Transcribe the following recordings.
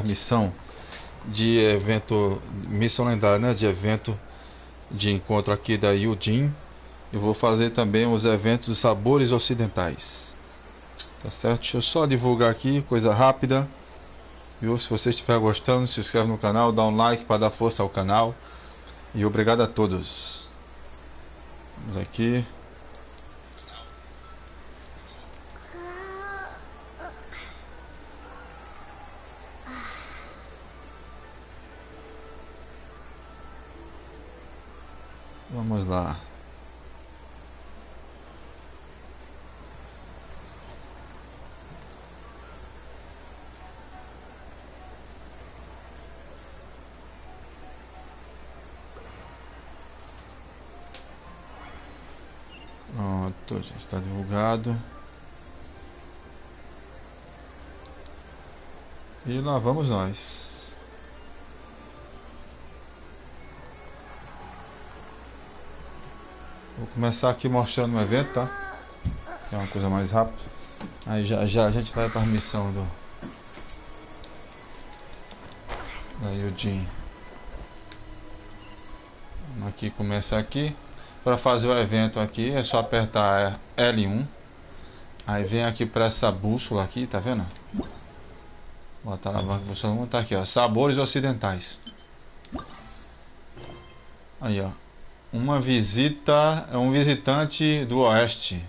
missão de evento, missão lendária, né? De evento de encontro aqui da Yunjin. Eu vou fazer também os eventos Sabores Ocidentais. Tá certo? Deixa eu só divulgar aqui, coisa rápida. Viu? Se você estiver gostando, se inscreve no canal, dá um like para dar força ao canal. E obrigado a todos. Vamos aqui. Vamos lá. Pronto, já está divulgado. E lá vamos nós. Vou começar aqui mostrando o evento, tá? Que é uma coisa mais rápida. Aí já a gente vai para a missão da Yunjin. Vamos aqui começar aqui. Para fazer o evento aqui é só apertar L1. Aí vem aqui para essa bússola aqui, tá vendo? Botar na banca bússola, vamos botar aqui, ó, Sabores Ocidentais. Aí, ó, uma visita, é um visitante do oeste.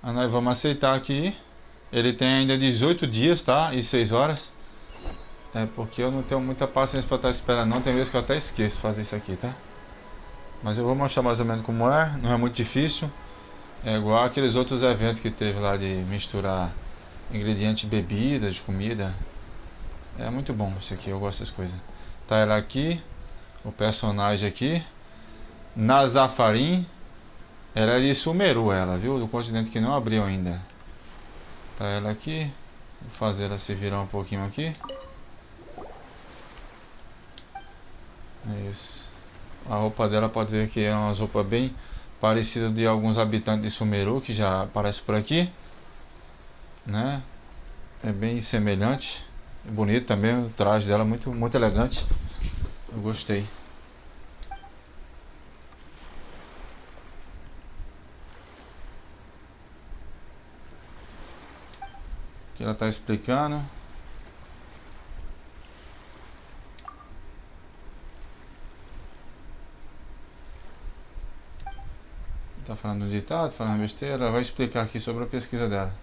Aí nós vamos aceitar aqui. Ele tem ainda 18 dias, tá? E 6 horas. É porque eu não tenho muita paciência para estar esperando, não. Tem vezes que eu até esqueço de fazer isso aqui, tá? Mas eu vou mostrar mais ou menos como é. Não é muito difícil. É igual aqueles outros eventos que teve lá de misturar ingredientes de bebida, de comida. É muito bom isso aqui, eu gosto dessas coisas. Tá ela aqui, o personagem aqui, Nazafarin. Ela é de Sumeru, ela, viu? Do continente que não abriu ainda. Tá ela aqui. Vou fazer ela se virar um pouquinho aqui. Isso. A roupa dela pode ver que é uma roupa bem parecida de alguns habitantes de Sumeru que já aparece por aqui, né? É bem semelhante. É bonito também o traje dela, muito elegante. Eu gostei. Aqui ela está explicando. Tá falando ditado, falando besteira. Ela vai explicar aqui sobre a pesquisa dela.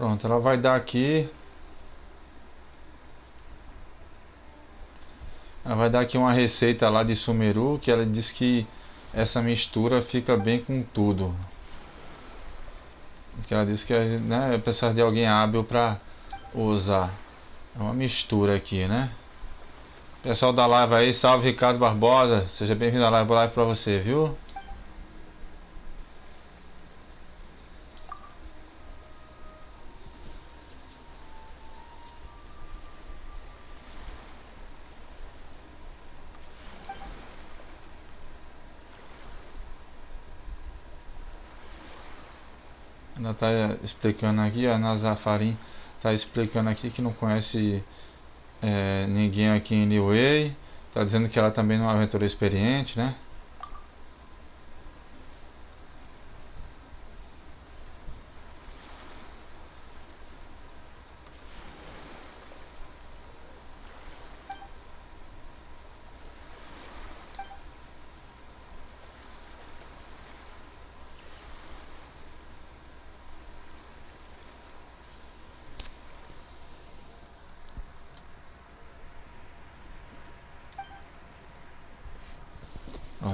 Pronto, ela vai dar aqui. Ela vai dar aqui uma receita lá de sumeru, que ela diz que essa mistura fica bem com tudo. Que ela diz que, né, precisa de alguém hábil para usar. É uma mistura aqui, né? Pessoal da live aí, salve Ricardo Barbosa. Seja bem-vindo à live para você, viu? Ela está explicando aqui, a Nazafarin está explicando aqui que não conhece ninguém aqui em Niue. Está dizendo que ela também não é uma aventura experiente, né?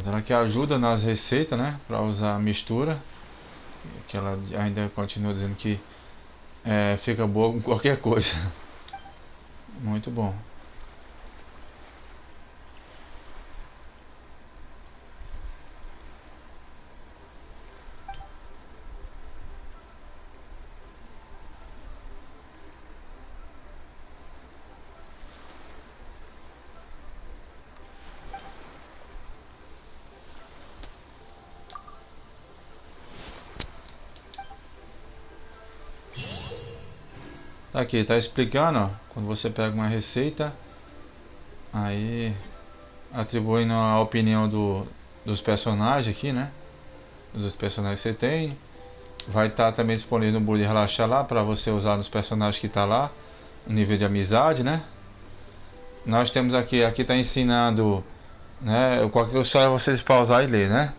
Ela que ajuda nas receitas, né? Para usar a mistura. Que ela ainda continua dizendo que fica boa com qualquer coisa. Muito bom. Aqui, tá explicando, ó, quando você pega uma receita, aí atribuindo a opinião dos personagens aqui, né? Dos personagens que você tem. Vai estar também disponível no Bully Relaxar lá para você usar nos personagens que tá lá, o nível de amizade, né? Nós temos aqui tá ensinando, né? Qualquer coisa só é vocês pausar e ler, né?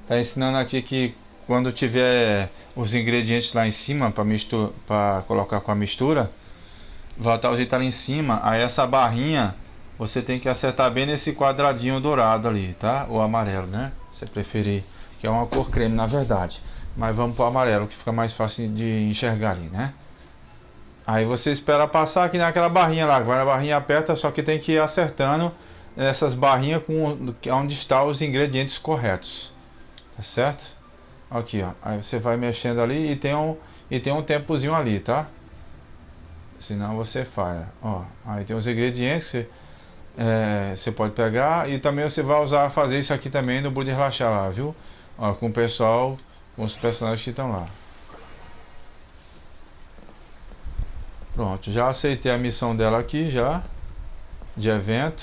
Tá ensinando aqui que quando tiver os ingredientes lá em cima para colocar com a mistura, vai estar o jeito ali em cima. Aí essa barrinha você tem que acertar bem nesse quadradinho dourado ali, tá? Ou amarelo, né? Se preferir, que é uma cor creme na verdade. Mas vamos pro amarelo que fica mais fácil de enxergar ali, né? Aí você espera passar aqui naquela barrinha lá, vai na barrinha aperta, só que tem que ir acertando essas barrinhas com onde estão os ingredientes corretos, tá certo? Aqui, ó. Aí você vai mexendo ali e tem um tempozinho ali, tá? Senão você falha. Ó, aí tem os ingredientes que você pode pegar e também você vai fazer isso aqui também no Bully Relaxar lá, viu? Ó, com o pessoal, com os personagens que estão lá. Pronto, já aceitei a missão dela aqui já, de evento.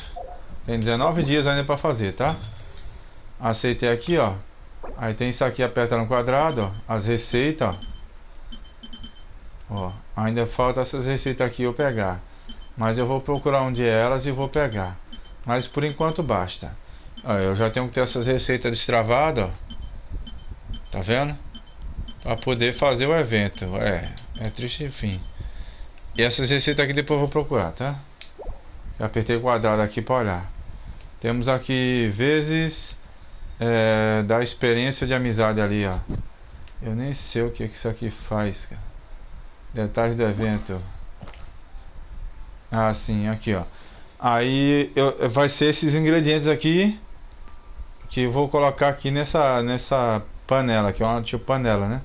Tem 19 dias ainda para fazer, tá? Aceitei aqui, ó. Aí tem isso aqui, aperta no quadrado, ó, as receitas, ó. Ainda falta essas receitas aqui eu pegar. Mas eu vou procurar onde é elas e vou pegar. Mas por enquanto basta. Ó, eu já tenho que ter essas receitas destravadas, ó. Tá vendo? Para poder fazer o evento. É triste, enfim. E essas receitas aqui depois eu vou procurar, tá? Já apertei o quadrado aqui para olhar. Temos aqui vezes da experiência de amizade ali, ó. Eu nem sei o que isso aqui faz, cara. Detalhes do evento. Ah, sim, aqui, ó. Aí vai ser esses ingredientes aqui que eu vou colocar aqui nessa panela, que é uma tipo panela, né?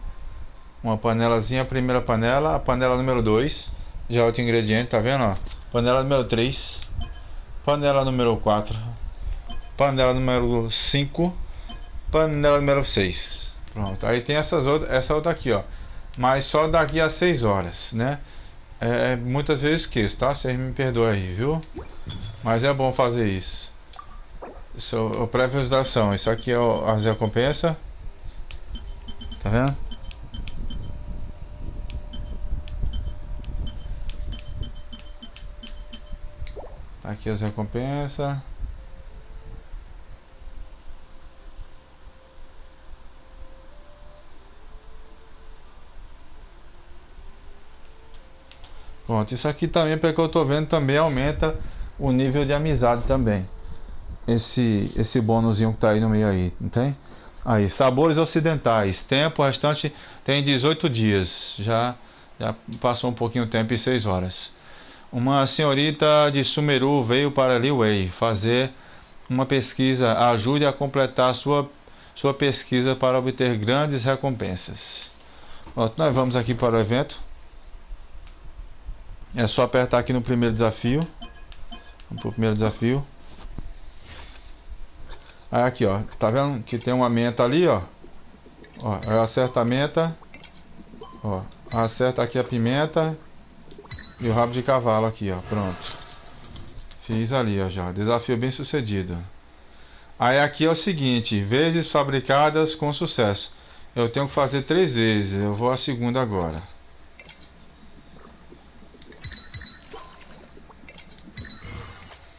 Uma panelazinha, a primeira panela, a panela número 2, já é outro ingrediente, tá vendo, ó? Panela número 3, panela número 4, panela número 5, panela número 6. Pronto, aí tem essa outra aqui, ó. Mas só daqui a 6 horas, né? Muitas vezes esqueço, tá? Vocês me perdoem aí, viu? Mas é bom fazer isso. Isso é a pré-visualização. Isso aqui é as recompensas. Tá vendo? Aqui as recompensas. Pronto, isso aqui também, pelo que eu tô vendo, também aumenta o nível de amizade também. Esse bônusinho que tá aí no meio aí, não tem? Aí, sabores ocidentais. Tempo restante tem 18 dias. Já passou um pouquinho o tempo e 6 horas. Uma senhorita de Sumeru veio para Liwei fazer uma pesquisa. Ajude a completar sua pesquisa para obter grandes recompensas. Pronto, nós vamos aqui para o evento. É só apertar aqui no primeiro desafio. Vamos para o primeiro desafio. Aí aqui, ó, tá vendo que tem uma menta ali, ó. Ó, eu acerto a menta. Ó, acerta aqui a pimenta e o rabo de cavalo aqui, ó. Pronto. Fiz ali, ó, já. Desafio bem sucedido. Aí aqui é o seguinte, vezes fabricadas com sucesso. Eu tenho que fazer 3 vezes. Eu vou a segunda agora.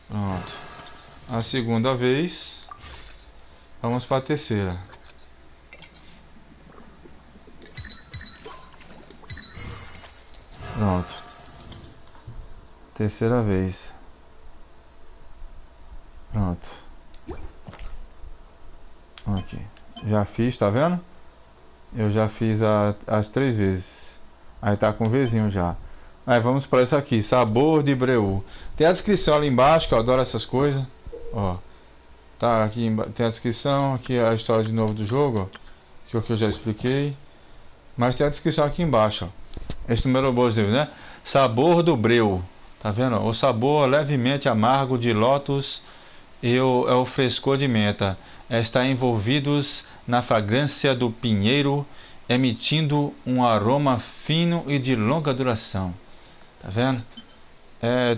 Pronto. A segunda vez. Vamos para a terceira. Pronto. Terceira vez. Pronto. Aqui. Já fiz, tá vendo? Eu já fiz as 3 vezes. Aí tá com vizinho já. Aí vamos para isso aqui. Sabor de breu. Tem a descrição ali embaixo, que eu adoro essas coisas. Ó. Tá, aqui tem a descrição. Aqui é a história de novo do jogo, ó. Que é o que eu já expliquei. Mas tem a descrição aqui embaixo, ó. Esse número bom, né? Sabor do breu. Tá vendo? O sabor levemente amargo de lótus e o frescor de menta está envolvidos na fragrância do pinheiro, emitindo um aroma fino e de longa duração. Tá vendo?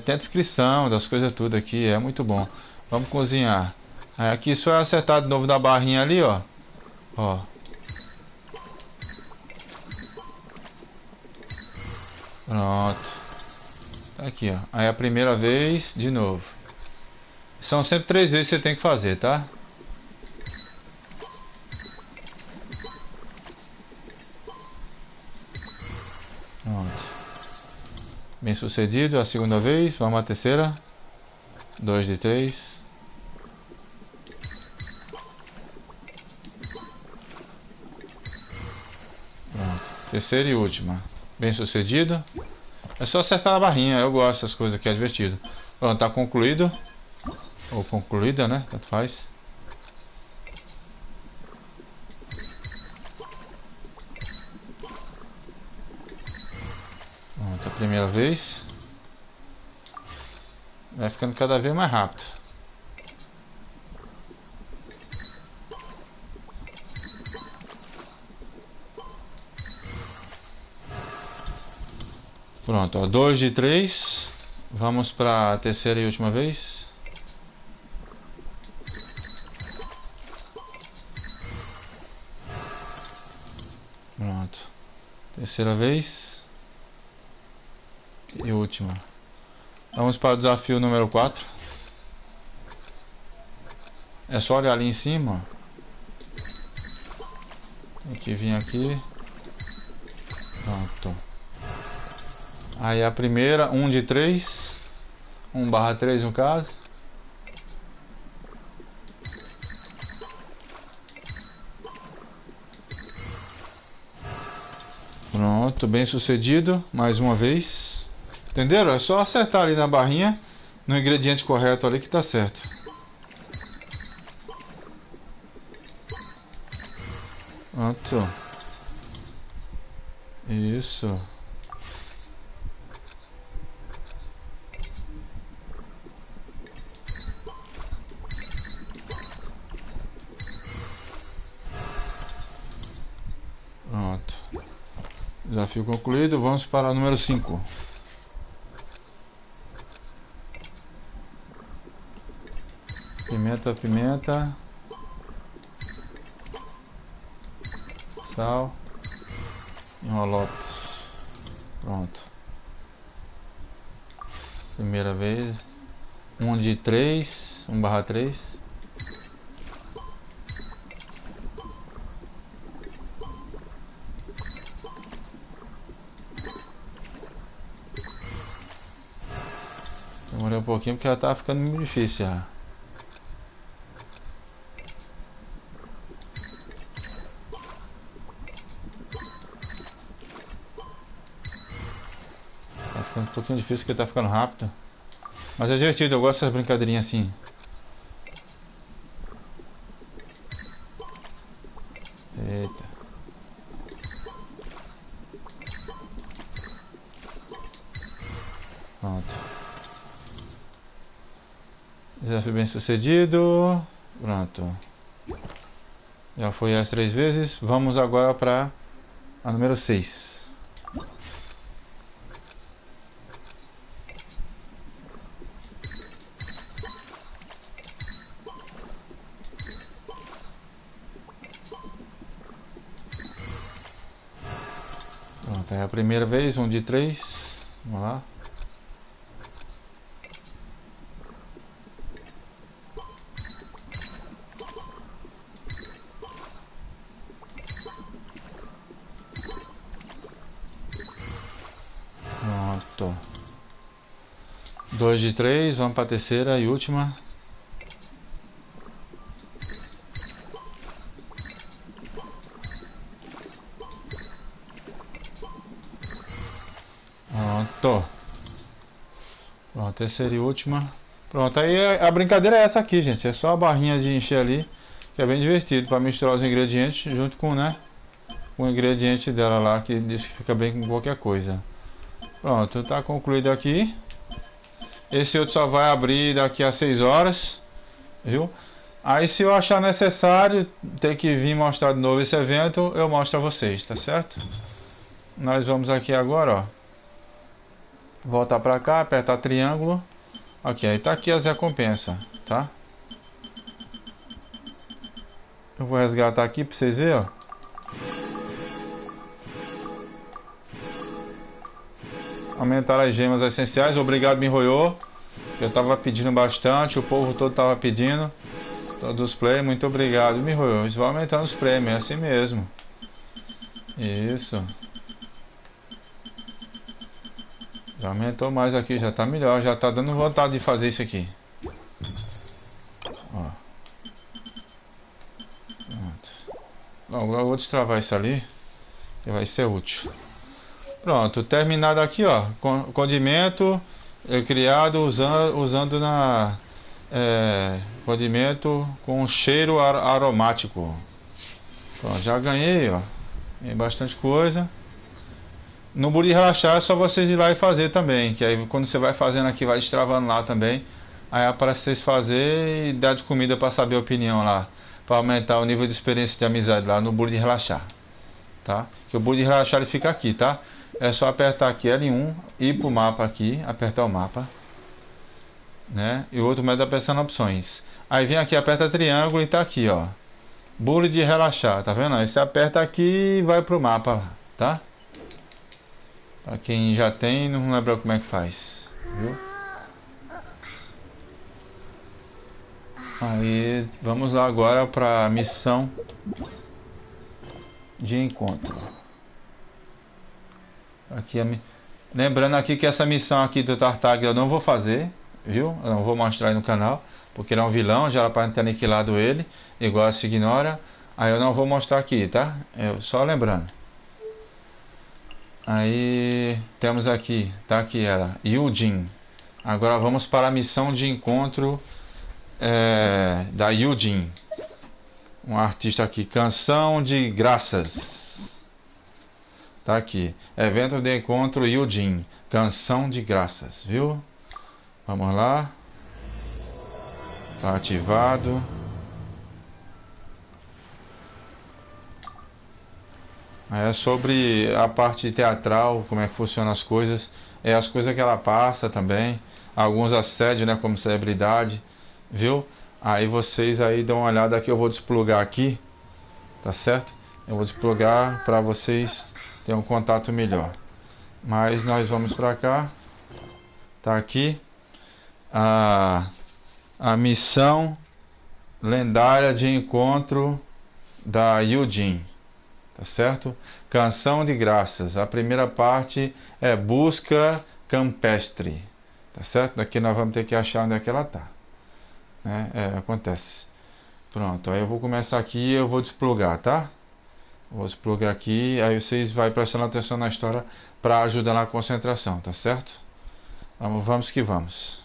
Tem a descrição das coisas tudo aqui, é muito bom. Vamos cozinhar. Aí aqui só é acertar de novo na barrinha ali, ó. Ó. Pronto. Tá aqui, ó. Aí a primeira vez, de novo. São sempre 3 vezes que você tem que fazer, tá? Pronto. Bem sucedido a segunda vez. Vamos à terceira. 2 de 3. Pronto. Terceira e última. Bem sucedido. É só acertar a barrinha. Eu gosto dessas coisas aqui, é divertido. Pronto, tá concluído. Ou concluída, né? Tanto faz. Pronto, a primeira vez. Vai ficando cada vez mais rápido. Pronto, ó, 2 de 3. Vamos para a terceira e última vez. Pronto. Terceira vez. E última. Vamos para o desafio número 4. É só olhar ali em cima. Tem que vir aqui. Pronto. Aí a primeira, 1 de 3. 1/3 no caso. Pronto, bem sucedido. Mais uma vez. Entenderam? É só acertar ali na barrinha, no ingrediente correto ali que tá certo. Pronto. Isso. Pronto. Desafio concluído. Vamos para o número 5. Pimenta, pimenta. Sal. Envelopes. Pronto. Primeira vez. 1 de 3. 1/3. um pouquinho porque já tá ficando muito difícil já. Tá ficando um pouquinho difícil porque tá ficando rápido. Mas é divertido, eu gosto dessas brincadeirinhas assim. Eita. Pronto. Desafio bem sucedido. Pronto. Já foi as 3 vezes. Vamos agora para a número 6. Pronto, é a primeira vez, 1 de 3. Vamos lá. Pronto. 2 de 3, vamos para a terceira e última. Pronto. Pronto, terceira e última. Pronto, aí a brincadeira é essa aqui, gente. É só a barrinha de encher ali, que é bem divertido para misturar os ingredientes junto com, né, o ingrediente dela lá, que diz que fica bem com qualquer coisa. Pronto, tá concluído aqui. Esse outro só vai abrir daqui a 6 horas, viu? Aí se eu achar necessário ter que vir mostrar de novo esse evento, eu mostro a vocês, tá certo? Nós vamos aqui agora, ó. Voltar pra cá, apertar triângulo. Ok, aí tá aqui as recompensas, tá? Eu vou resgatar aqui pra vocês verem, ó. Aumentar as gemas essenciais. Obrigado, Mihoyo. Eu tava pedindo bastante, o povo todo tava pedindo. Todos os players, muito obrigado, Mihoyo. Isso vai aumentando os prêmios, é assim mesmo. Isso. Já aumentou mais aqui, já tá melhor, já tá dando vontade de fazer isso aqui. Ó. Pronto. Agora eu vou destravar isso ali, que vai ser útil. Pronto, terminado aqui, ó. Condimento criado usando na condimento com cheiro aromático. Pronto, já ganhei, ó. Tem bastante coisa. No Buri Relaxar é só vocês ir lá e fazer também, que aí quando você vai fazendo aqui, vai destravando lá também. Aí aparece vocês fazer e dar de comida para saber a opinião lá, para aumentar o nível de experiência de amizade lá no Buri Relaxar, tá? Que o Buri Relaxar ele fica aqui, tá? É só apertar aqui L1, ir pro mapa aqui, apertar o mapa, né? E o outro método é apertando opções. Aí vem aqui, aperta triângulo e tá aqui, ó. Buri de relaxar, tá vendo? Aí você aperta aqui e vai pro mapa, tá? Pra quem já tem, não lembra como é que faz, viu? Aí, vamos lá agora pra missão de encontro. Aqui lembrando aqui que essa missão aqui do Tartag eu não vou fazer, viu? Eu não vou mostrar aí no canal, porque ele é um vilão, já era para ter aniquilado ele, igual se ignora. Aí eu não vou mostrar aqui, tá? Só lembrando. Aí temos aqui, tá aqui ela, Yunjin. Agora vamos para a missão de encontro da Yunjin. Um artista aqui, canção de graças. Tá aqui, evento de encontro Yunjin, canção de graças, viu? Vamos lá. Tá ativado. É sobre a parte teatral, como é que funcionam as coisas. É as coisas que ela passa também. Alguns assédios, né, como celebridade, viu? Aí vocês aí dão uma olhada aqui, eu vou desplugar aqui, tá certo? Eu vou desplugar para vocês terem um contato melhor. Mas nós vamos para cá. Tá aqui a missão lendária de encontro da Yunjin. Tá certo? Canção de graças. A primeira parte é busca campestre. Tá certo? Daqui nós vamos ter que achar onde é que ela tá, né? Acontece. Pronto, aí eu vou começar aqui e eu vou desplugar, tá? Vou desplugar aqui, aí vocês vão prestando atenção na história para ajudar na concentração, tá certo? Vamos que vamos.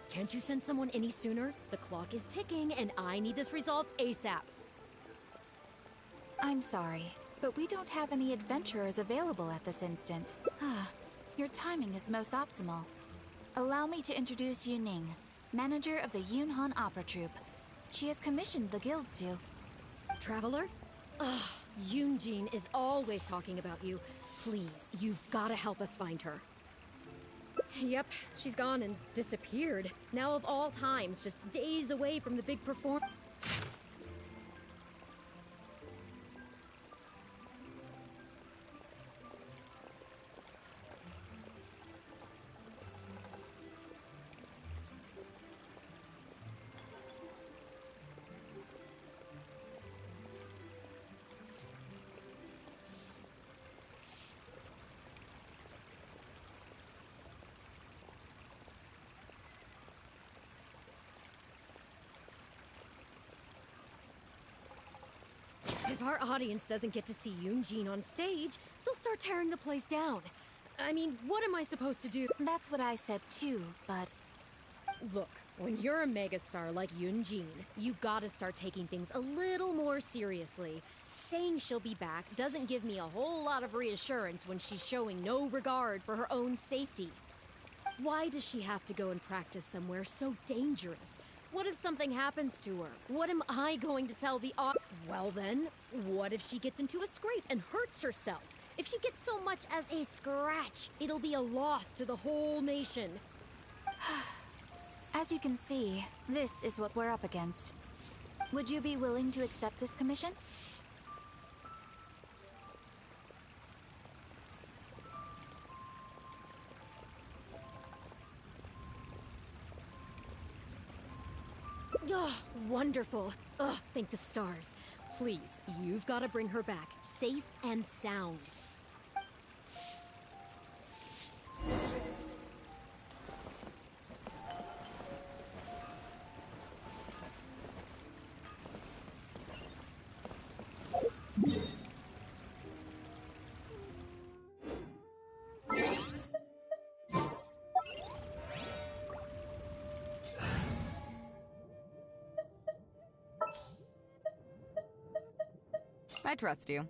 Can't you send someone any sooner? The clock is ticking, and I need this resolved ASAP. I'm sorry, but we don't have any adventurers available at this instant. Your timing is most optimal. Allow me to introduce Yunjin, manager of the Yunhan Opera Troupe. She has commissioned the guild to... Traveler? Ugh, Yunjin is always talking about you. Please, you've gotta help us find her. Yep, she's gone and disappeared. Now of all times, just days away from the big performance. If our audience doesn't get to see Yunjin on stage, they'll start tearing the place down. I mean, what am I supposed to do? That's what I said too, but... Look, when you're a megastar like Yunjin, you gotta start taking things a little more seriously. Saying she'll be back doesn't give me a whole lot of reassurance when she's showing no regard for her own safety. Why does she have to go and practice somewhere so dangerous? What if something happens to her? What am I going to tell the Well then, what if she gets into a scrape and hurts herself? If she gets so much as a scratch, it'll be a loss to the whole nation. As you can see, this is what we're up against. Would you be willing to accept this commission? Oh, wonderful. Ugh, thank the stars. Please, you've got to bring her back, safe and sound. I trust you.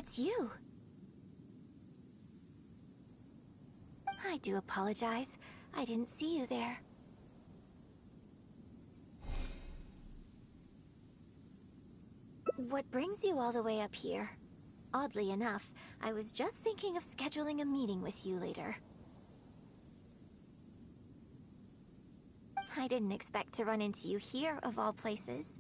it's you. I do apologize. I didn't see you there. What brings you all the way up here? Oddly enough, I was just thinking of scheduling a meeting with you later. I didn't expect to run into you here, of all places.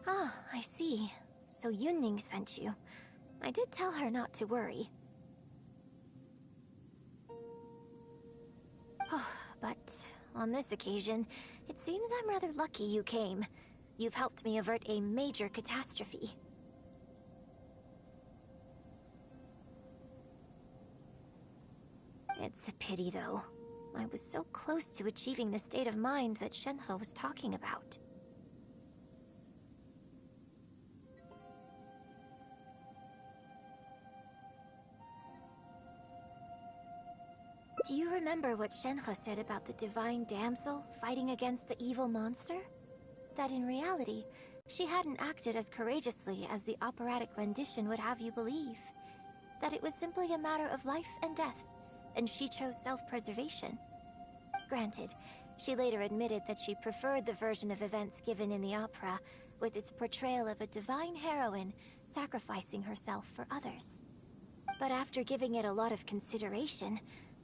Ah, I see. So Yunjin sent you. I did tell her not to worry. But on this occasion, it seems I'm rather lucky you came. You've helped me avert a major catastrophe. It's a pity, though. I was so close to achieving the state of mind that Shenhe was talking about. Do you remember what Shenhe said about the divine damsel fighting against the evil monster? That in reality, she hadn't acted as courageously as the operatic rendition would have you believe. That it was simply a matter of life and death, and she chose self-preservation. Granted, she later admitted that she preferred the version of events given in the opera, with its portrayal of a divine heroine sacrificing herself for others. But after giving it a lot of consideration,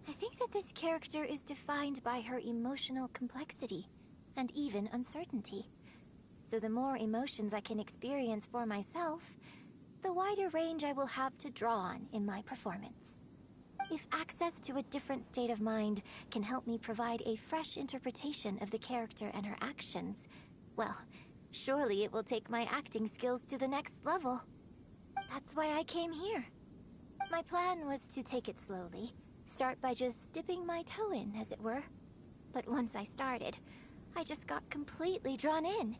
I think that this character is defined by her emotional complexity, and even uncertainty. So the more emotions I can experience for myself, the wider range I will have to draw on in my performance. If access to a different state of mind can help me provide a fresh interpretation of the character and her actions, well, surely it will take my acting skills to the next level. That's why I came here. My plan was to take it slowly. Start by just dipping my toe in, as it were. But once I started, I just got completely drawn in.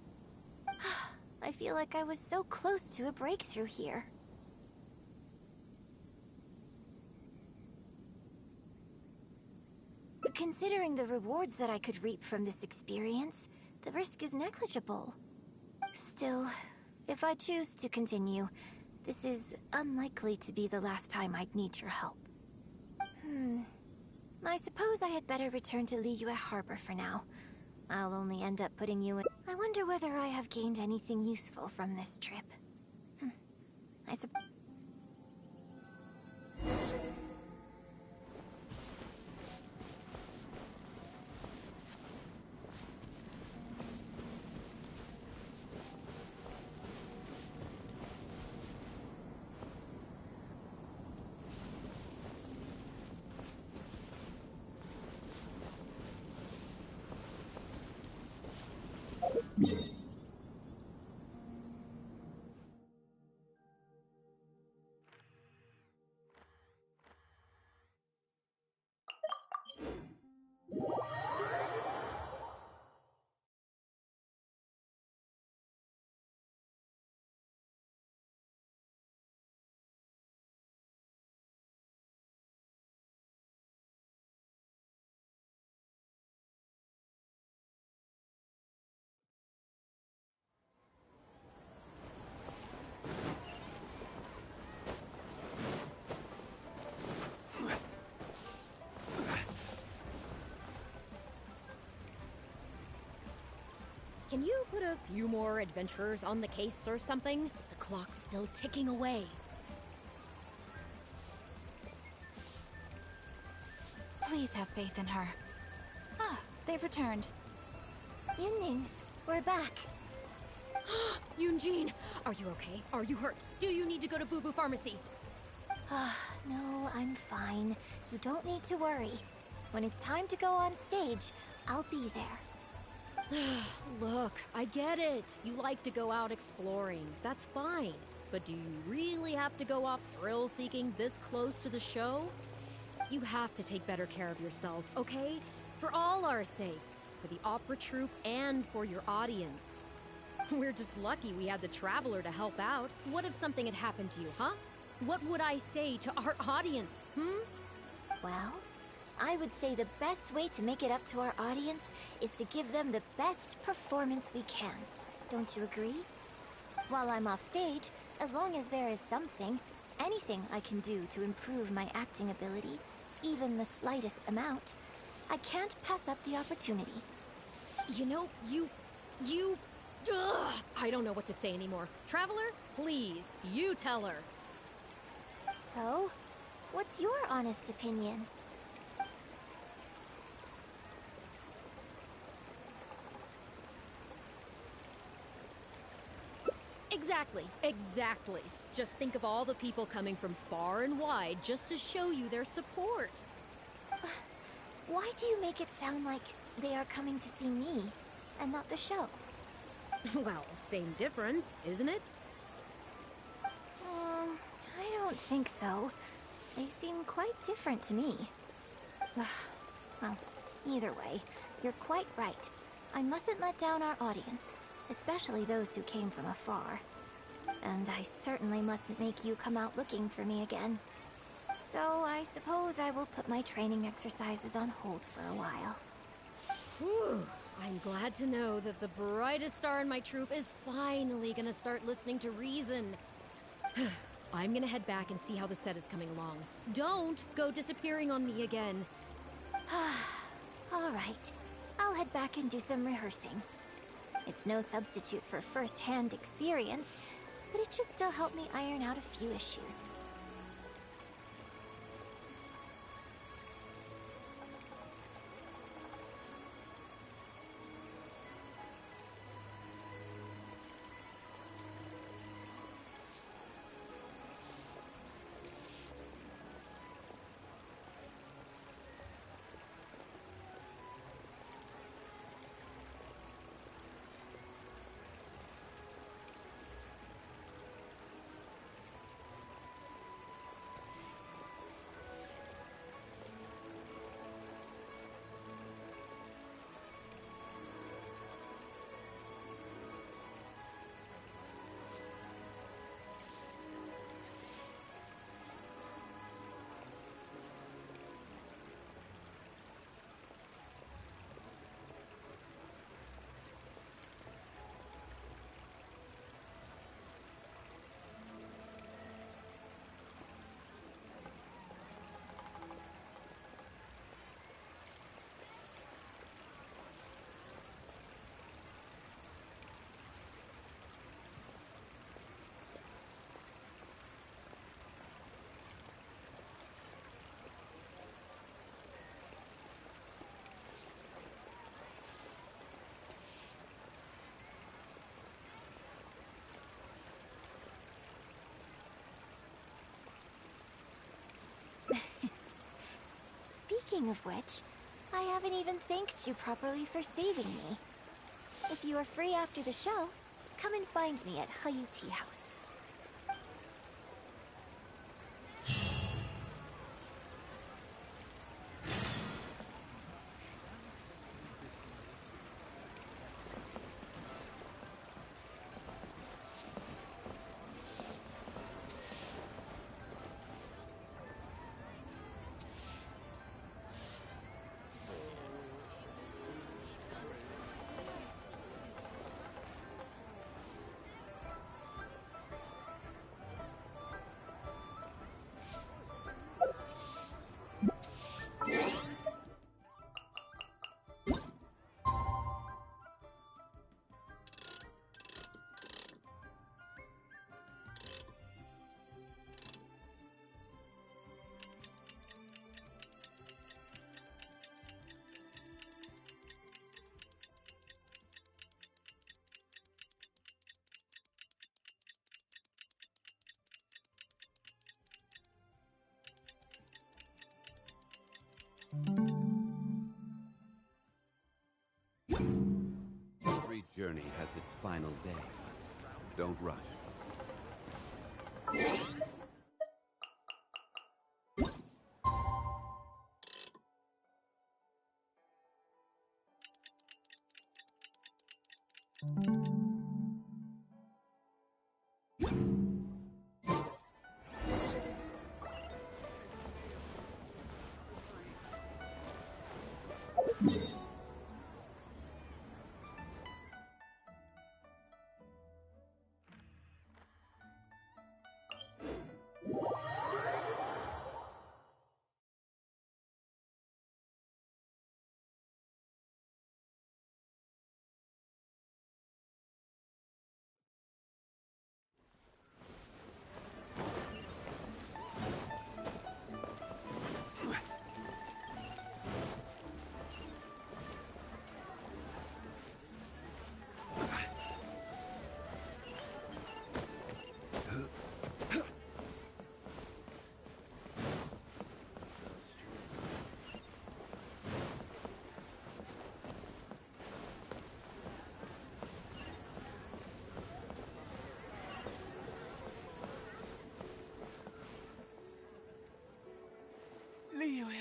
I feel like I was so close to a breakthrough here. Considering the rewards that I could reap from this experience, the risk is negligible. Still, if I choose to continue, this is unlikely to be the last time I'd need your help. I suppose I had better return to Liyue Harbor for now. I'll only end up putting you in. I wonder whether I have gained anything useful from this trip. I suppose. Can you put a few more adventurers on the case or something? The clock's still ticking away. Please have faith in her. Ah, they've returned. Yunjin, we're back. Yunjin, are you okay? Are you hurt? Do you need to go to Boo Boo Pharmacy? No, I'm fine. You don't need to worry. When it's time to go on stage, I'll be there. Look, I get it. You like to go out exploring. That's fine. But do you really have to go off thrill-seeking this close to the show? You have to take better care of yourself, okay? For all our sakes. For the opera troupe and for your audience. We're just lucky we had the Traveler to help out. What if something had happened to you, huh? What would I say to our audience, Well, I would say the best way to make it up to our audience is to give them the best performance we can. Don't you agree? While I'm off stage, as long as there is something, anything I can do to improve my acting ability, even the slightest amount, I can't pass up the opportunity. You know, Ugh, I don't know what to say anymore. Traveler, please, you tell her. So, what's your honest opinion? Exactly. Just think of all the people coming from far and wide just to show you their support. Why do you make it sound like they are coming to see me and not the show? Well, same difference, isn't it? I don't think so. They seem quite different to me. Well, either way, you're quite right. I mustn't let down our audience, especially those who came from afar. And I certainly mustn't make you come out looking for me again. So I suppose I will put my training exercises on hold for a while. Whew. I'm glad to know that the brightest star in my troupe is finally gonna start listening to reason. I'm gonna head back and see how the set is coming along. Don't go disappearing on me again. All right. I'll head back and do some rehearsing. It's no substitute for first-hand experience, but it should still help me iron out a few issues. Speaking of which, I haven't even thanked you properly for saving me. If you are free after the show, come and find me at Hayu Tea House. Every journey has its final day. Don't rush.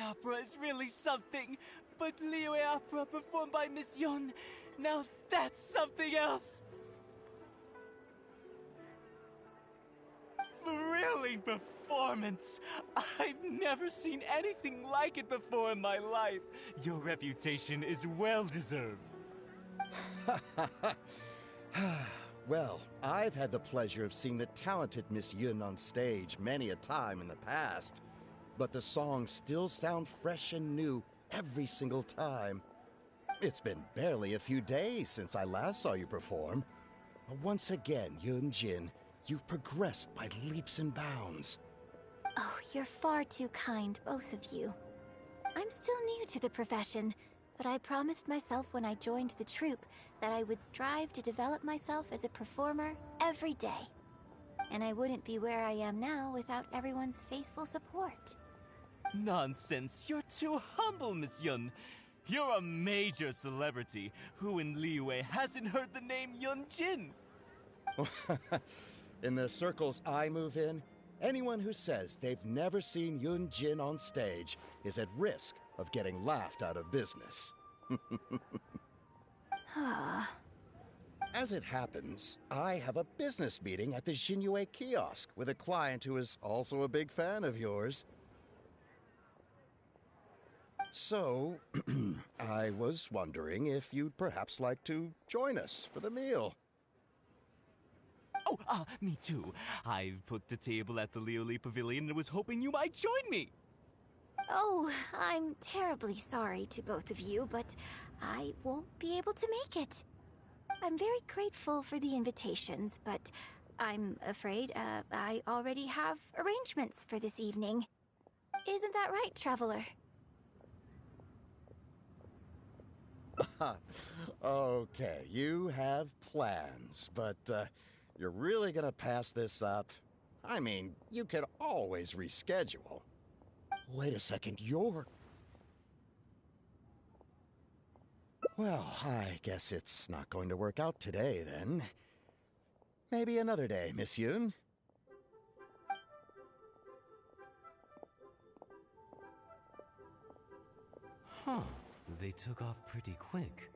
opera is really something, but Liyue opera performed by Miss Yun, now that's something else! Thrilling performance! I've never seen anything like it before in my life. Your reputation is well-deserved. Well, I've had the pleasure of seeing the talented Miss Yun on stage many a time in the past, but the songs still sound fresh and new every single time. It's been barely a few days since I last saw you perform. Once again, Yunjin, you've progressed by leaps and bounds. Oh, you're far too kind, both of you. I'm still new to the profession, but I promised myself when I joined the troupe that I would strive to develop myself as a performer every day. And I wouldn't be where I am now without everyone's faithful support. Nonsense, you're too humble, Miss Yun. You're a major celebrity. Who in Liyue hasn't heard the name Yunjin? In the circles I move in, anyone who says they've never seen Yunjin on stage is at risk of getting laughed out of business. As it happens, I have a business meeting at the Xinyue kiosk with a client who is also a big fan of yours. So, I was wondering if you'd perhaps like to join us for the meal. Oh, me too. I've booked a table at the Lioli Pavilion and was hoping you might join me. Oh, I'm terribly sorry to both of you, but I won't be able to make it. I'm very grateful for the invitations, but I'm afraid I already have arrangements for this evening. Isn't that right, Traveler? Okay, you have plans, but you're really gonna pass this up? I mean, you could always reschedule. Wait a second, you're... Well, I guess it's not going to work out today, then. Maybe another day, Miss Yun. Huh. They took off pretty quick.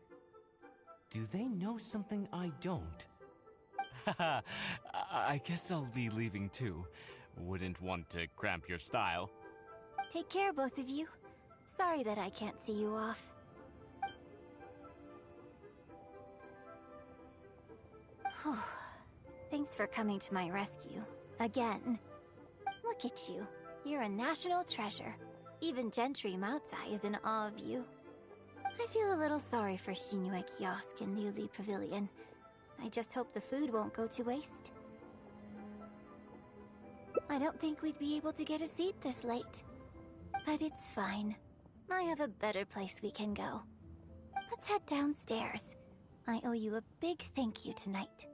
Do they know something I don't? Haha, I guess I'll be leaving too. Wouldn't want to cramp your style. Take care, both of you. Sorry that I can't see you off. Whew. Thanks for coming to my rescue. Again. Look at you. You're a national treasure. Even Gentry Moutsai is in awe of you. I feel a little sorry for Xinyue Kiosk and Liuli Pavilion. I just hope the food won't go to waste. I don't think we'd be able to get a seat this late. But it's fine. I have a better place we can go. Let's head downstairs. I owe you a big thank you tonight.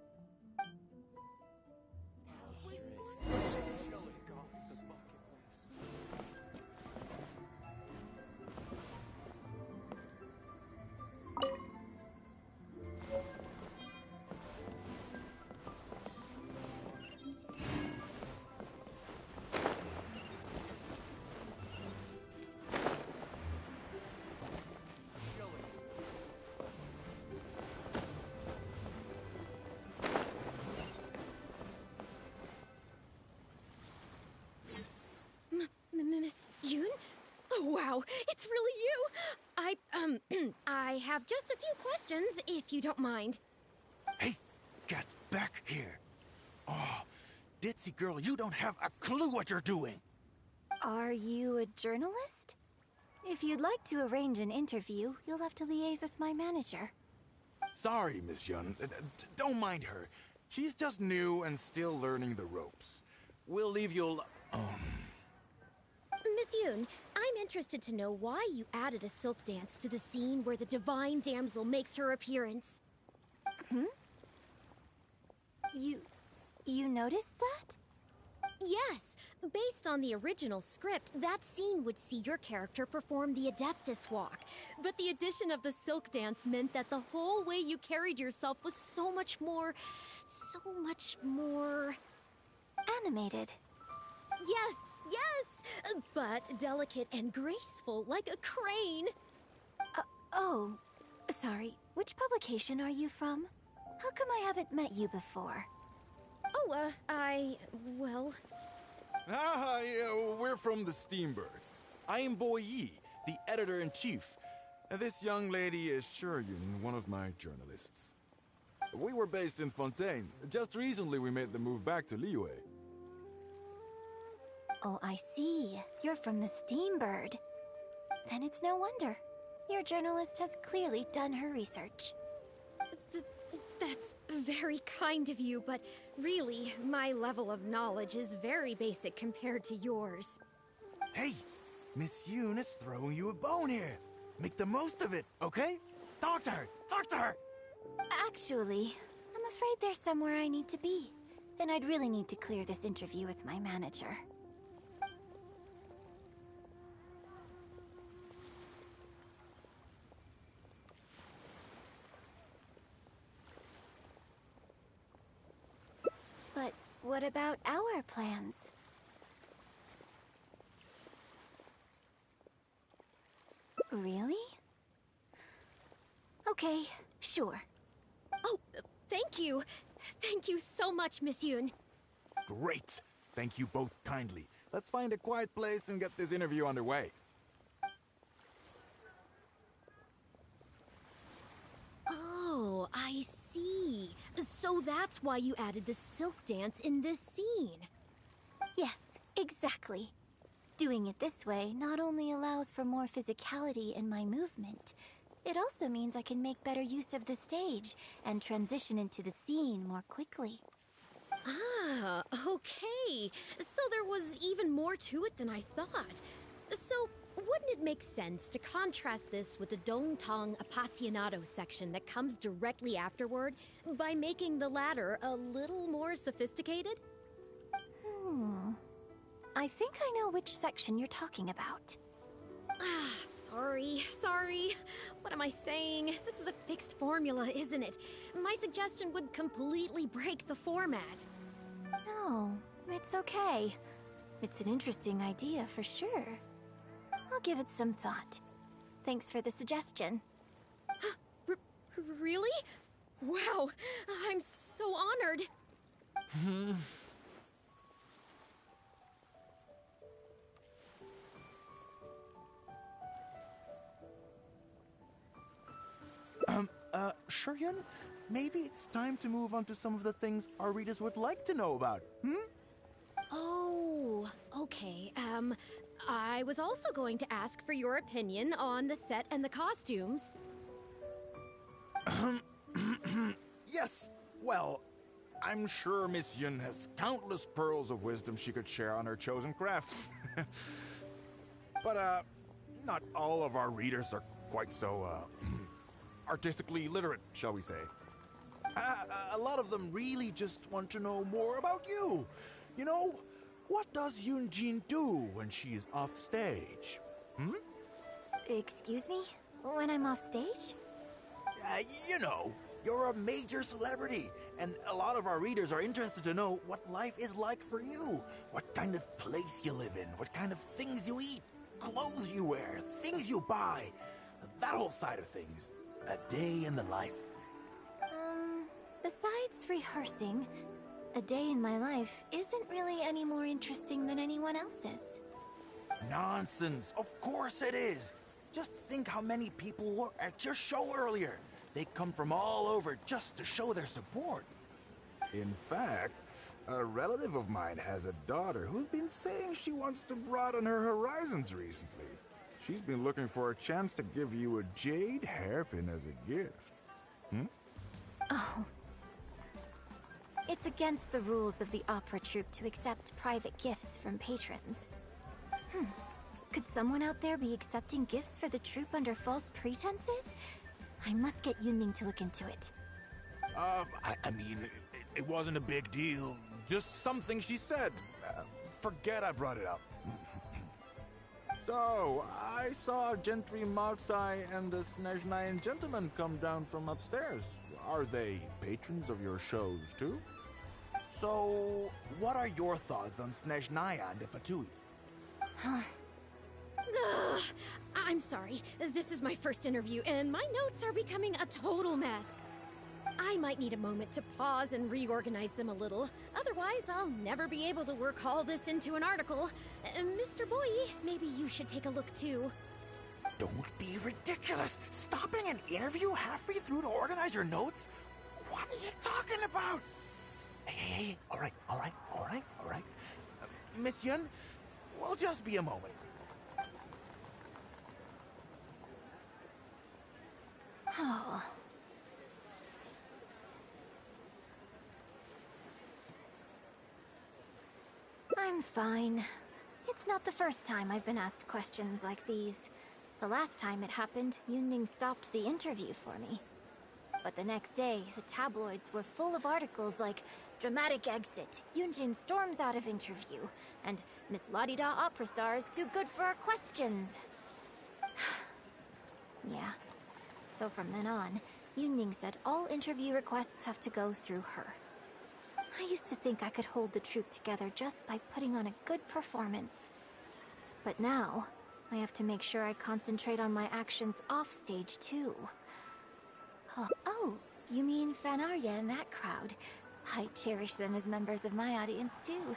Miss Yun? Oh, wow, it's really you! I have just a few questions, if you don't mind. Hey, get back here. Oh, ditzy girl, you don't have a clue what you're doing. Are you a journalist? If you'd like to arrange an interview, you'll have to liaise with my manager. Sorry, Miss Yun. Don't mind her. She's just new and still learning the ropes. We'll leave you Miss Yun, I'm interested to know why you added a silk dance to the scene where the divine damsel makes her appearance. You noticed that? Yes, based on the original script, that scene would see your character perform the Adeptus Walk. But the addition of the silk dance meant that the whole way you carried yourself was so much more... Animated. Yes! yes! But delicate and graceful like a crane. Oh, sorry. Which publication are you from? How come I haven't met you before? Oh, well... Ah, yeah, we're from the Steambird. I am Boy Yi, the editor-in-chief. This young lady is Shuryun, one of my journalists. We were based in Fontaine. Just recently we made the move back to Liyue. Oh, I see. You're from the Steambird. Then it's no wonder. Your journalist has clearly done her research. That's very kind of you, but really, my level of knowledge is very basic compared to yours. Hey, Miss Yoon is throwing you a bone here. Make the most of it, okay? Talk to her! Talk to her! Actually, I'm afraid there's somewhere I need to be. And I'd really need to clear this interview with my manager. But what about our plans? Really? Okay, sure. Oh, thank you. Thank you so much, Miss Yoon. Great! Thank you both kindly. Let's find a quiet place and get this interview underway. Oh, I see. So that's why you added the silk dance in this scene. Yes, exactly. Doing it this way not only allows for more physicality in my movement, it also means I can make better use of the stage and transition into the scene more quickly. Ah, okay. So there was even more to it than I thought. So, wouldn't it make sense to contrast this with the Dongtong Apasionado section that comes directly afterward by making the latter a little more sophisticated? I think I know which section you're talking about. Ah, sorry. What am I saying? This is a fixed formula, isn't it? My suggestion would completely break the format. No, it's okay. It's an interesting idea for sure. I'll give it some thought. Thanks for the suggestion. Really? Wow, I'm so honored. Shuryun, maybe it's time to move on to some of the things our readers would like to know about, Oh, okay. I was also going to ask for your opinion on the set and the costumes. Yes, well, I'm sure Miss Yun has countless pearls of wisdom she could share on her chosen craft. But, not all of our readers are quite so, artistically literate, shall we say. A lot of them really just want to know more about you. You know, what does Yunjin do when she is off stage? Excuse me? When I'm off stage? You know, you're a major celebrity, and a lot of our readers are interested to know what life is like for you. What kind of place you live in, what kind of things you eat, clothes you wear, things you buy, that whole side of things. A day in the life. Besides rehearsing, a day in my life isn't really any more interesting than anyone else's. Nonsense! Of course it is! Just think how many people were at your show earlier. They come from all over just to show their support. In fact, a relative of mine has a daughter who's been saying she wants to broaden her horizons recently. She's been looking for a chance to give you a jade hairpin as a gift. Oh. It's against the rules of the opera troupe to accept private gifts from patrons. Could someone out there be accepting gifts for the troupe under false pretenses? I must get Yunning to look into it. I mean, it wasn't a big deal. Just something she said. Forget I brought it up. So, I saw Gentry Maotsai and the Snezhnayan gentleman come down from upstairs. Are they patrons of your shows, too? So, what are your thoughts on Snezhnaya and the Fatui? Ugh, I'm sorry. This is my first interview, and my notes are becoming a total mess. I might need a moment to pause and reorganize them a little. Otherwise, I'll never be able to work all this into an article. Mr. Boy, maybe you should take a look too. Don't be ridiculous! Stopping an interview halfway through to organize your notes? What are you talking about? Hey, all right. Miss Yun, we'll just be a moment. Oh. I'm fine. It's not the first time I've been asked questions like these. The last time it happened, Yunjin stopped the interview for me. But the next day, the tabloids were full of articles like "Dramatic Exit, Yunjin storms out of interview," and "Miss La-di-da opera star is too good for our questions." Yeah. So from then on, Yunjin said all interview requests have to go through her. I used to think I could hold the troupe together just by putting on a good performance. But now, I have to make sure I concentrate on my actions offstage too. Oh, you mean Fanarya and that crowd. I cherish them as members of my audience too.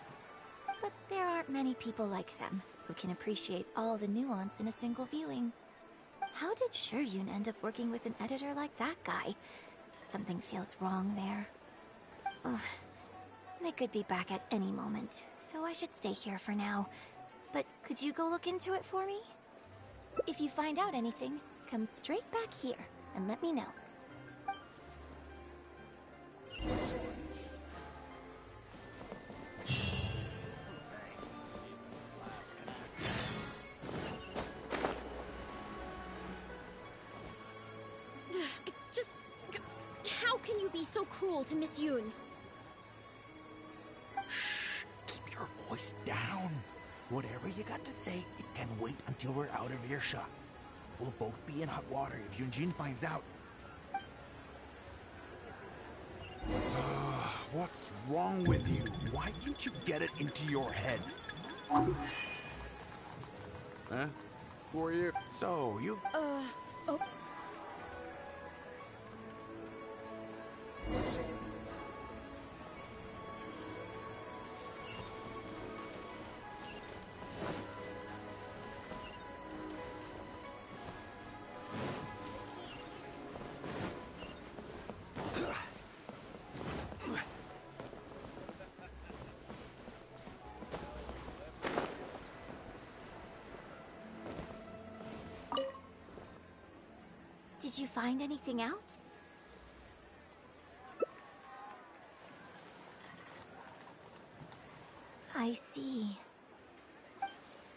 But there aren't many people like them, who can appreciate all the nuance in a single viewing. How did Shuryun end up working with an editor like that guy? Something feels wrong there. Ugh. They could be back at any moment, so I should stay here for now. But could you go look into it for me? If you find out anything, come straight back here and let me know. How can you be so cruel to Miss Yun? Keep your voice down. Whatever you got to say, it can wait until we're out of earshot. We'll both be in hot water if Yunjin finds out. What's wrong with you? Why can't you get it into your head? Huh? Who are you? So, you've... Oh. Did you find anything out? I see.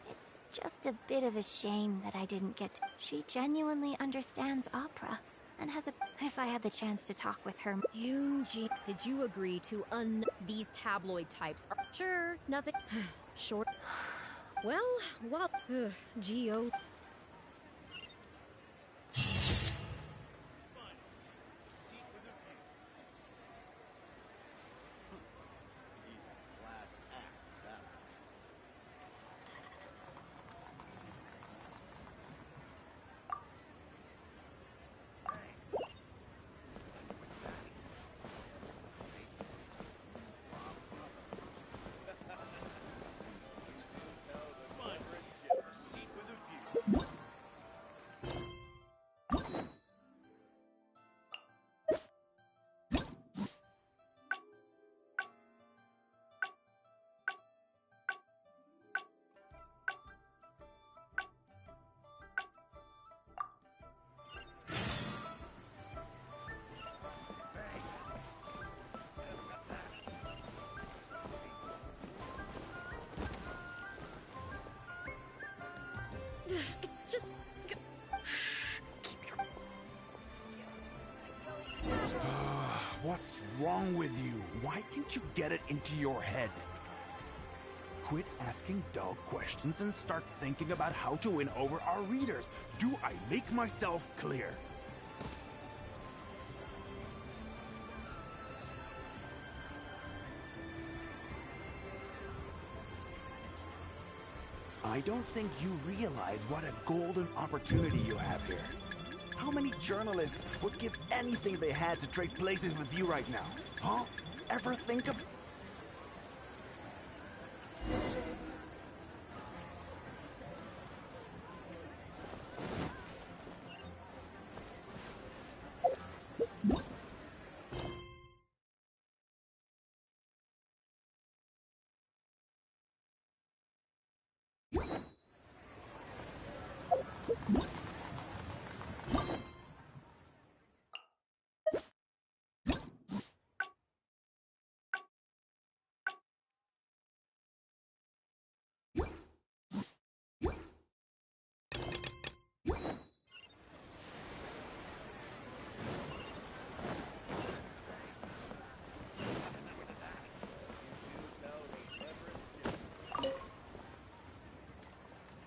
It's just a bit of a shame that I didn't get... She genuinely understands opera, and has a... If I had the chance to talk with her... Yunjin, did you agree to these tabloid types? Sure, nothing... Short... Well, Geo... What's wrong with you? Why can't you get it into your head? Quit asking dull questions and start thinking about how to win over our readers. Do I make myself clear? I don't think you realize what a golden opportunity you have here. How many journalists would give anything they had to trade places with you right now? Huh? Ever think of...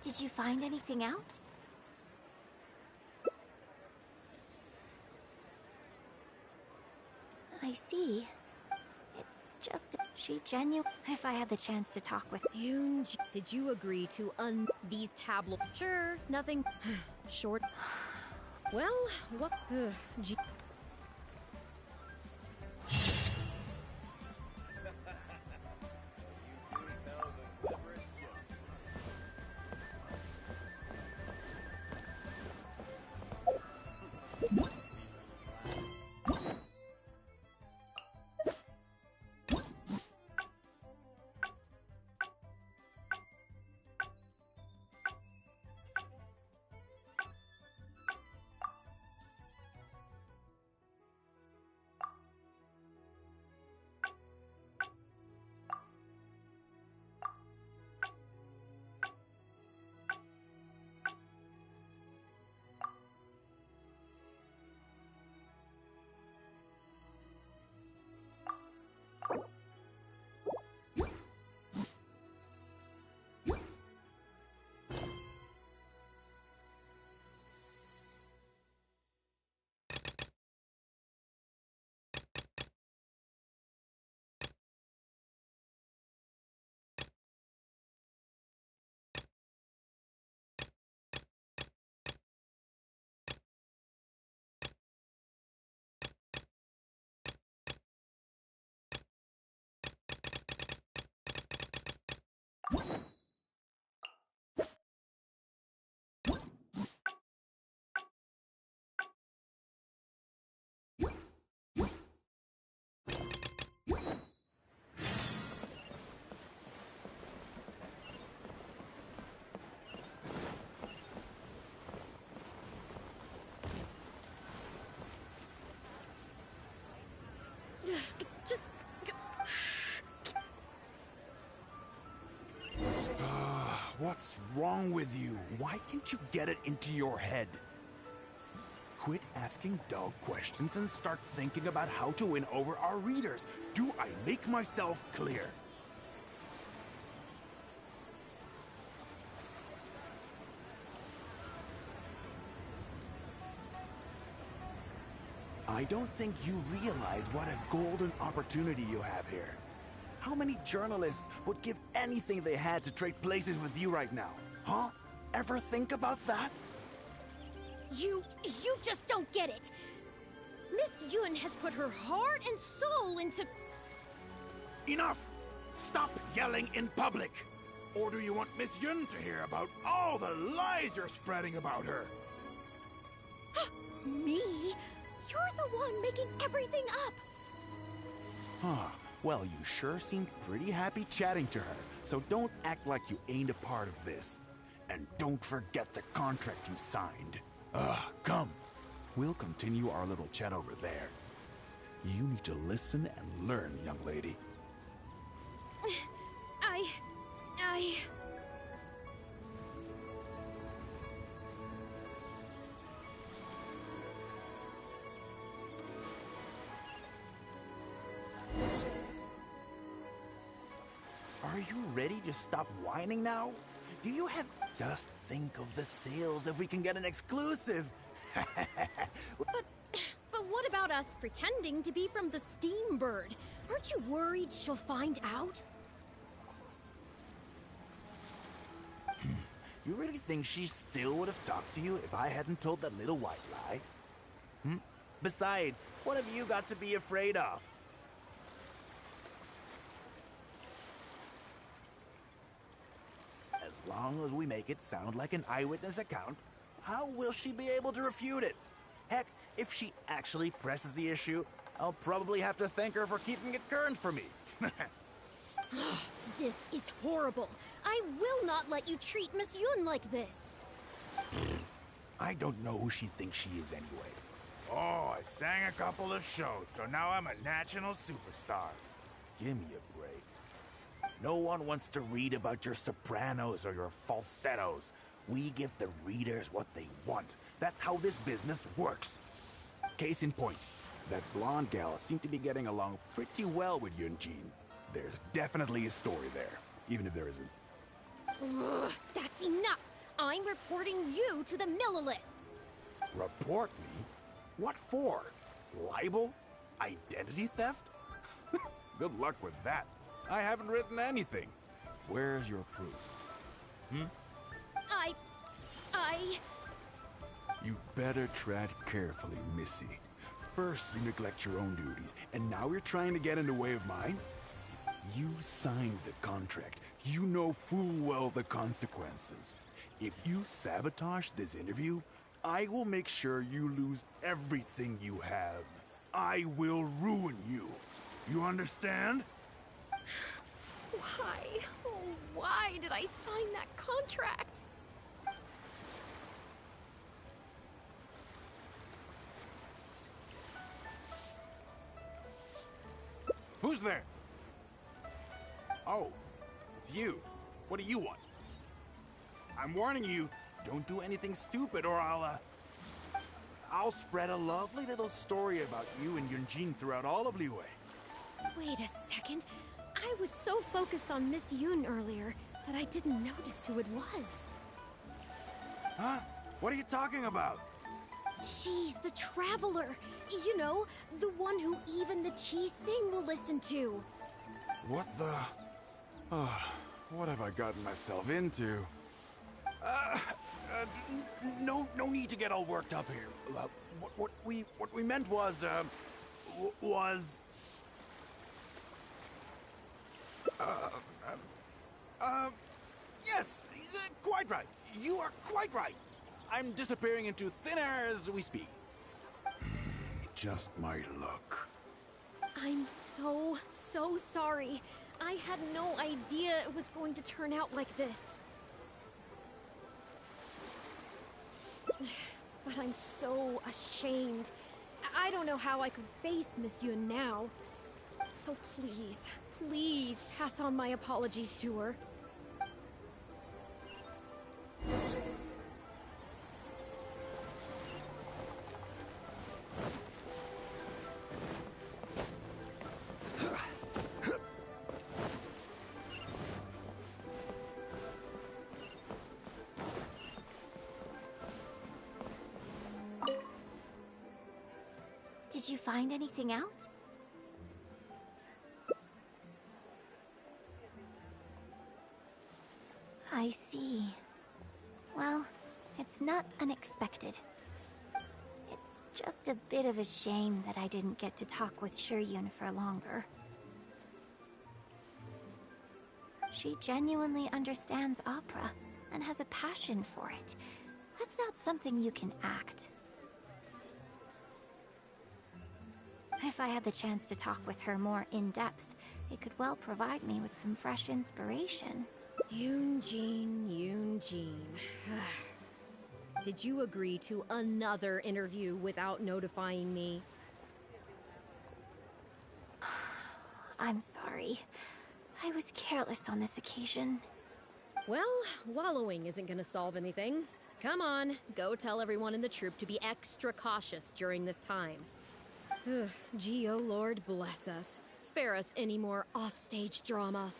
Did you find anything out? I see. It's just she genuine. If I had the chance to talk with Yunjin, did you agree to these tablets? Sure, nothing short. Well, what? Just... What's wrong with you? Why can't you get it into your head? Quit asking dull questions and start thinking about how to win over our readers. Do I make myself clear? I don't think you realize what a golden opportunity you have here. How many journalists would give anything they had to trade places with you right now? Huh? Ever think about that? You just don't get it. Miss Yun has put her heart and soul into... Enough! Stop yelling in public! Or do you want Miss Yun to hear about all the lies you're spreading about her? Me? You're the one making everything up! Huh. Well, you sure seemed pretty happy chatting to her, so don't act like you ain't a part of this. And don't forget the contract you signed. Come. We'll continue our little chat over there. You need to listen and learn, young lady. Are you ready to stop whining now? Do you have... Just think of the sales if we can get an exclusive. But what about us pretending to be from the Steambird? Aren't you worried she'll find out? You really think she still would have talked to you if I hadn't told that little white lie? Besides, what have you got to be afraid of? As long as we make it sound like an eyewitness account, how will she be able to refute it? Heck, if she actually presses the issue, I'll probably have to thank her for keeping it current for me. This is horrible. I will not let you treat Miss Yun like this. I don't know who she thinks she is anyway. Oh, I sang a couple of shows, so now I'm a national superstar. Give me a break. No one wants to read about your sopranos or your falsettos. We give the readers what they want. That's how this business works. Case in point, that blonde gal seemed to be getting along pretty well with Yunjin. There's definitely a story there, even if there isn't. Ugh, that's enough! I'm reporting you to the Millilith! Report me? What for? Libel? Identity theft? Good luck with that. I haven't written anything. Where's your proof? You better tread carefully, Missy. First you neglect your own duties, and now you're trying to get in the way of mine? You signed the contract. You know full well the consequences. If you sabotage this interview, I will make sure you lose everything you have. I will ruin you. You understand? Why? Oh, why did I sign that contract? Who's there? Oh, it's you. What do you want? I'm warning you, don't do anything stupid or I'll spread a lovely little story about you and Yunjin throughout all of Liyue. Wait a second. I was so focused on Miss Yun earlier that I didn't notice who it was. Huh? What are you talking about? She's the Traveler. You know, the one who even the Chi Sing will listen to. What the... what have I gotten myself into? No need to get all worked up here. What we meant was, yes, quite right. You are quite right. I'm disappearing into thin air as we speak. Just my luck. I'm so sorry. I had no idea it was going to turn out like this. But I'm so ashamed. I don't know how I could face Miss Yun now. So please pass on my apologies to her. Did you find anything out? I see. Well, it's not unexpected. It's just a bit of a shame that I didn't get to talk with Shiyun for longer. She genuinely understands opera and has a passion for it. That's not something you can act. If I had the chance to talk with her more in depth, it could well provide me with some fresh inspiration. Yunjin. Did you agree to another interview without notifying me? I'm sorry. I was careless on this occasion. Well, wallowing isn't gonna solve anything. Come on, go tell everyone in the troupe to be extra cautious during this time. Gee, oh Lord, bless us. Spare us any more offstage drama.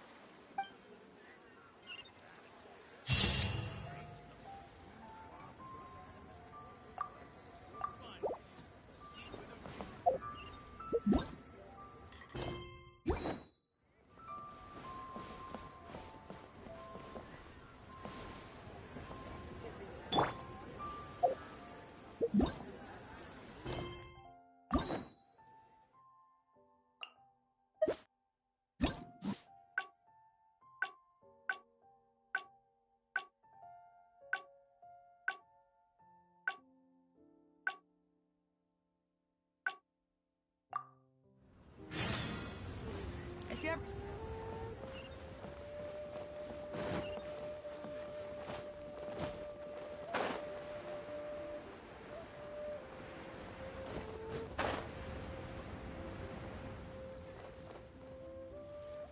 Whatever.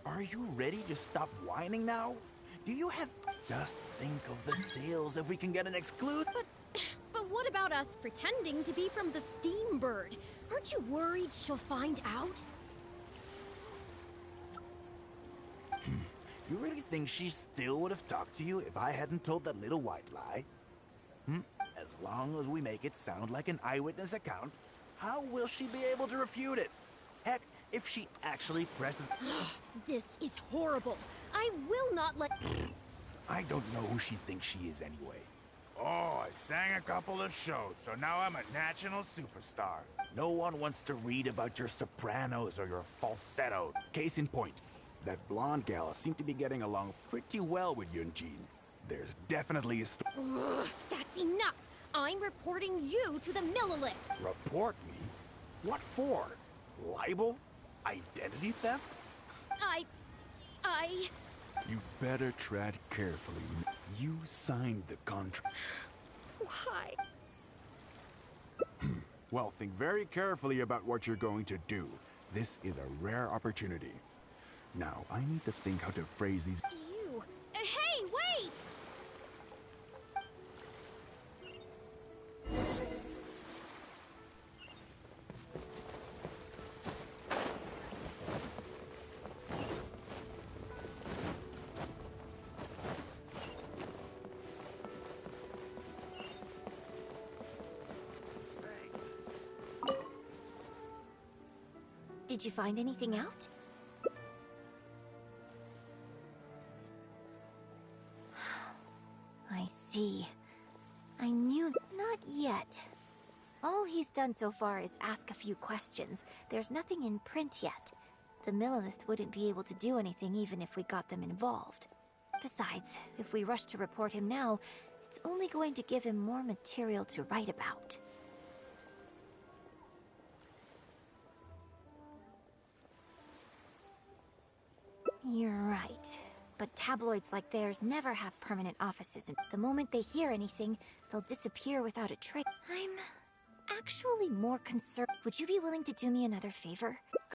Are you ready to stop whining now? Do you have... Just think of the sales if we can get an exclude... But what about us pretending to be from the Steam Bird? Aren't you worried she'll find out? You really think she still would have talked to you if I hadn't told that little white lie? As long as we make it sound like an eyewitness account, how will she be able to refute it? Heck, if she actually presses... This is horrible. I will not let... I don't know who she thinks she is anyway. Oh, I sang a couple of shows, so now I'm a national superstar. No one wants to read about your sopranos or your falsetto. Case in point, that blonde gal seemed to be getting along pretty well with Yunjin. There's definitely a That's enough! I'm reporting you to the Millilith! Report me? What for? Libel? Identity theft? You better tread carefully. You signed the contract. Why? Well, think very carefully about what you're going to do. This is a rare opportunity. Now, I need to think how to phrase these... You... Hey, wait! Did you find anything out? I see. I knew... Not yet. All he's done so far is ask a few questions. There's nothing in print yet. The Millilith wouldn't be able to do anything even if we got them involved. Besides, if we rush to report him now, it's only going to give him more material to write about. You're right. But tabloids like theirs never have permanent offices, and the moment they hear anything, they'll disappear without a trace. I'm actually more concerned. Would you be willing to do me another favor?